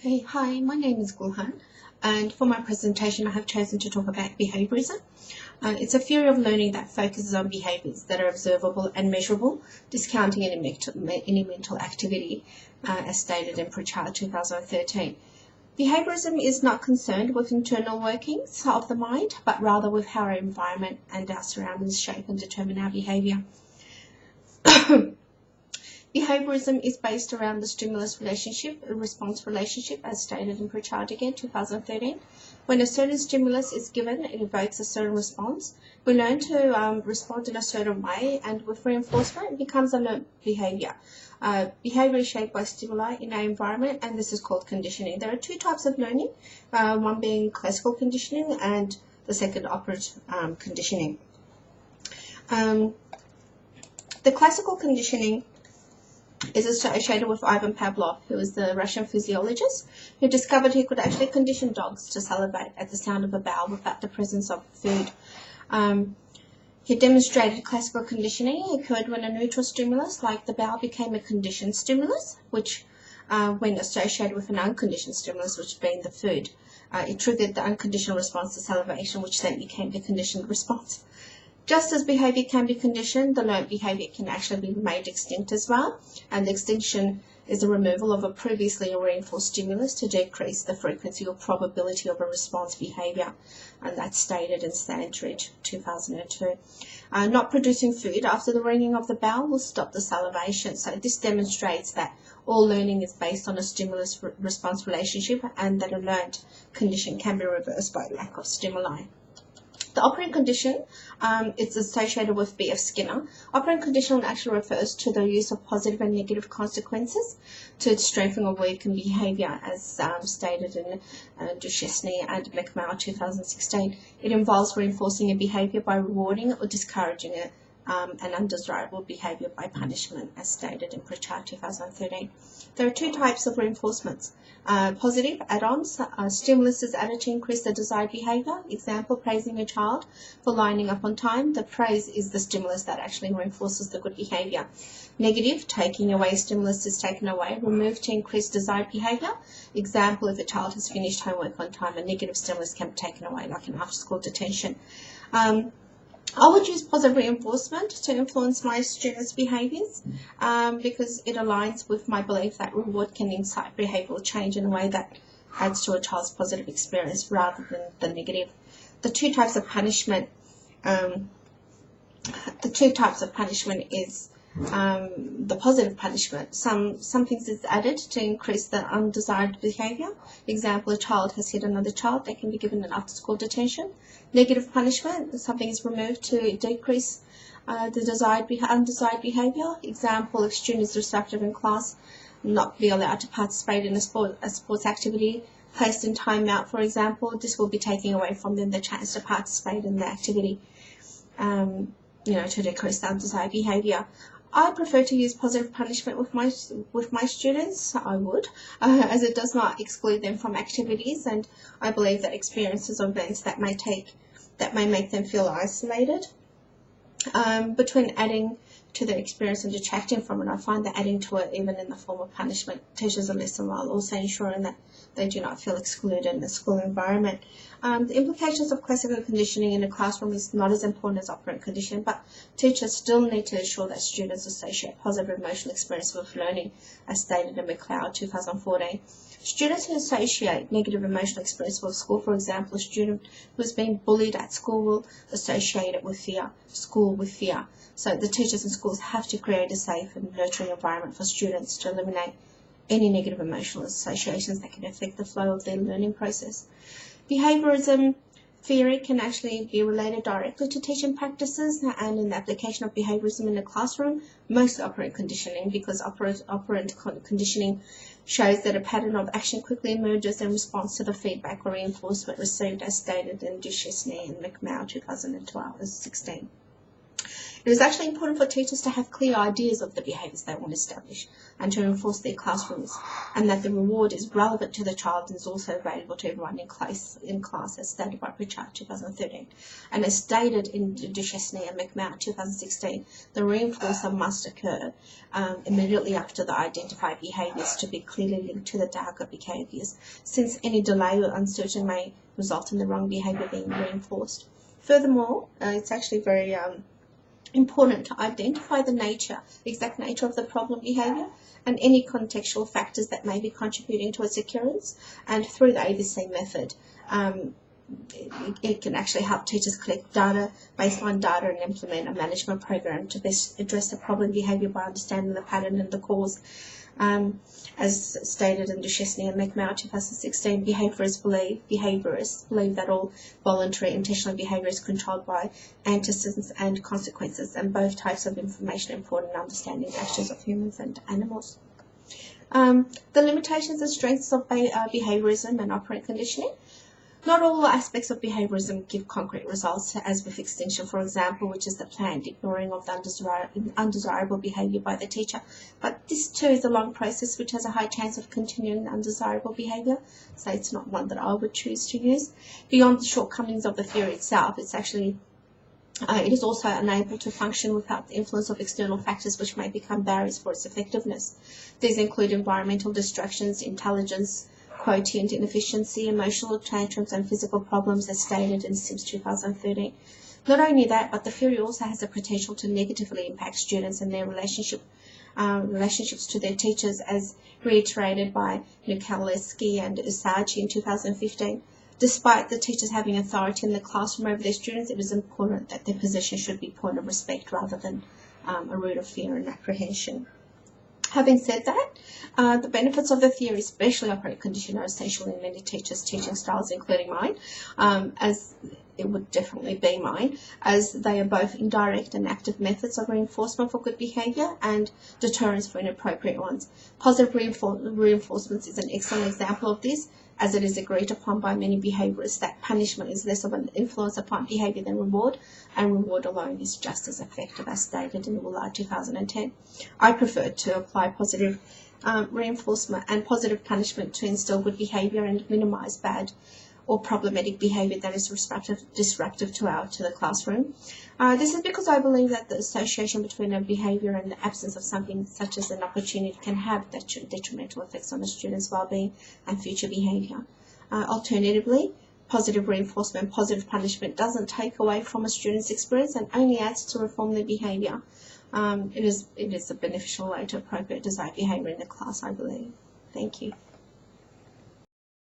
Okay, hi, my name is Gulhan, and for my presentation I have chosen to talk about behaviourism. It's a theory of learning that focuses on behaviours that are observable and measurable, discounting any mental activity, as stated in Pritchard 2013. Behaviourism is not concerned with internal workings of the mind, but rather with how our environment and our surroundings shape and determine our behaviour. Behaviourism is based around the stimulus relationship, response relationship, as stated in Pritchard again, 2013. When a certain stimulus is given, it evokes a certain response. We learn to respond in a certain way, and with reinforcement, it becomes a learned behaviour. Behaviour is shaped by stimuli in our environment, and this is called conditioning. There are two types of learning, one being classical conditioning and the second operant conditioning. The classical conditioning is associated with Ivan Pavlov, who was the Russian physiologist who discovered he could actually condition dogs to salivate at the sound of a bell without the presence of food. He demonstrated classical conditioning occurred when a neutral stimulus, like the bell, became a conditioned stimulus, which, when associated with an unconditioned stimulus, which being the food, it triggered the unconditional response to salivation, which then became the conditioned response. Just as behaviour can be conditioned, the learnt behaviour can actually be made extinct as well, and the extinction is the removal of a previously reinforced stimulus to decrease the frequency or probability of a response behaviour, and that's stated in Sandridge 2002. Not producing food after the ringing of the bell will stop the salivation, so this demonstrates that all learning is based on a stimulus-response relationship and that a learnt condition can be reversed by lack of stimuli. The operant condition, it's associated with B.F. Skinner. Operant condition actually refers to the use of positive and negative consequences to strengthen or weaken behaviour, as stated in Duchesne and McMahon 2016. It involves reinforcing a behaviour by rewarding or discouraging an undesirable behaviour by punishment, as stated in Pritchard 2013. There are two types of reinforcements. Positive add-ons, stimulus is added to increase the desired behaviour. Example, praising a child for lining up on time. The praise is the stimulus that actually reinforces the good behaviour. Negative, taking away stimulus is taken away, removed to increase desired behaviour. Example, if a child has finished homework on time, a negative stimulus can be taken away, like an after-school detention. I would use positive reinforcement to influence my students' behaviours because it aligns with my belief that reward can incite behavioural change in a way that adds to a child's positive experience rather than the negative. The two types of punishment is the positive punishment. Some things is added to increase the undesired behaviour. Example, a child has hit another child, they can be given an after-school detention. Negative punishment, something is removed to decrease the undesired behaviour. Example, if student is disruptive in class, not be allowed to participate in a sports activity, placed in timeout, for example, this will be taking away from them the chance to participate in the activity, to decrease the undesired behaviour. I prefer to use positive punishment with my students. I would, as it does not exclude them from activities, and I believe that experiences or events that may make them feel isolated. Between adding to the experience and detracting from it, I find that adding to it, even in the form of punishment, teaches a lesson while also ensuring that they do not feel excluded in the school environment. The implications of classical conditioning in the classroom is not as important as operant conditioning, but teachers still need to ensure that students associate positive emotional experience with learning, as stated in McLeod 2014. Students who associate negative emotional experience with school, for example, a student who has been bullied at school will associate it with fear, school with fear. So the teachers and schools have to create a safe and nurturing environment for students to eliminate any negative emotional associations that can affect the flow of their learning process. Behaviourism theory can actually be related directly to teaching practices and in the application of behaviourism in the classroom, most operant conditioning, because operant conditioning shows that a pattern of action quickly emerges in response to the feedback or reinforcement received, as stated in Duchesne and McMahon 2016. It is actually important for teachers to have clear ideas of the behaviours they want to establish and to enforce their classrooms, and that the reward is relevant to the child and is also available to everyone in class as stated by Pritchard 2013. And as stated in Duchesne and McMahon 2016, the reinforcer must occur immediately after the identified behaviours to be clearly linked to the darker behaviours, since any delay or uncertainty may result in the wrong behaviour being reinforced. Furthermore, it's actually very important to identify the exact nature of the problem behaviour and any contextual factors that may be contributing to its occurrence. And through the ABC method, it can actually help teachers collect data, baseline data, and implement a management program to best address the problem behaviour by understanding the pattern and the cause. As stated in Duchesne and McMahon 2016, behaviourists believe that all voluntary intentional behaviour is controlled by antecedents and consequences, and both types of information are important in understanding the actions of humans and animals. The limitations and strengths of behaviourism and operant conditioning. Not all aspects of behaviourism give concrete results, as with extinction, for example, which is the planned ignoring of the undesirable behaviour by the teacher. But this too is a long process which has a high chance of continuing undesirable behaviour, so it's not one that I would choose to use. Beyond the shortcomings of the theory itself, it is also unable to function without the influence of external factors which may become barriers for its effectiveness. These include environmental distractions, intelligence quotient inefficiency, emotional tantrums, and physical problems, as stated in Sims 2013. Not only that, but the theory also has the potential to negatively impact students and their relationships to their teachers, as reiterated by Nukalewski and Usagi in 2015. Despite the teachers having authority in the classroom over their students, it is important that their position should be point of respect rather than a root of fear and apprehension. Having said that, the benefits of the theory, especially operant conditioning, are essential in many teachers' teaching styles, including mine, as it would definitely be mine, as they are both indirect and active methods of reinforcement for good behaviour and deterrence for inappropriate ones. Positive reinforcement is an excellent example of this, as it is agreed upon by many behaviourists that punishment is less of an influence upon behaviour than reward, and reward alone is just as effective, as stated in Woolard 2010. I prefer to apply positive reinforcement and positive punishment to instill good behaviour and minimise bad or problematic behaviour that is disruptive to the classroom. This is because I believe that the association between a behaviour and the absence of something such as an opportunity can have detrimental effects on a student's well-being and future behaviour. Alternatively, positive reinforcement, positive punishment doesn't take away from a student's experience and only adds to reform their behaviour. It is a beneficial way to appropriate desired behaviour in the class, I believe. Thank you.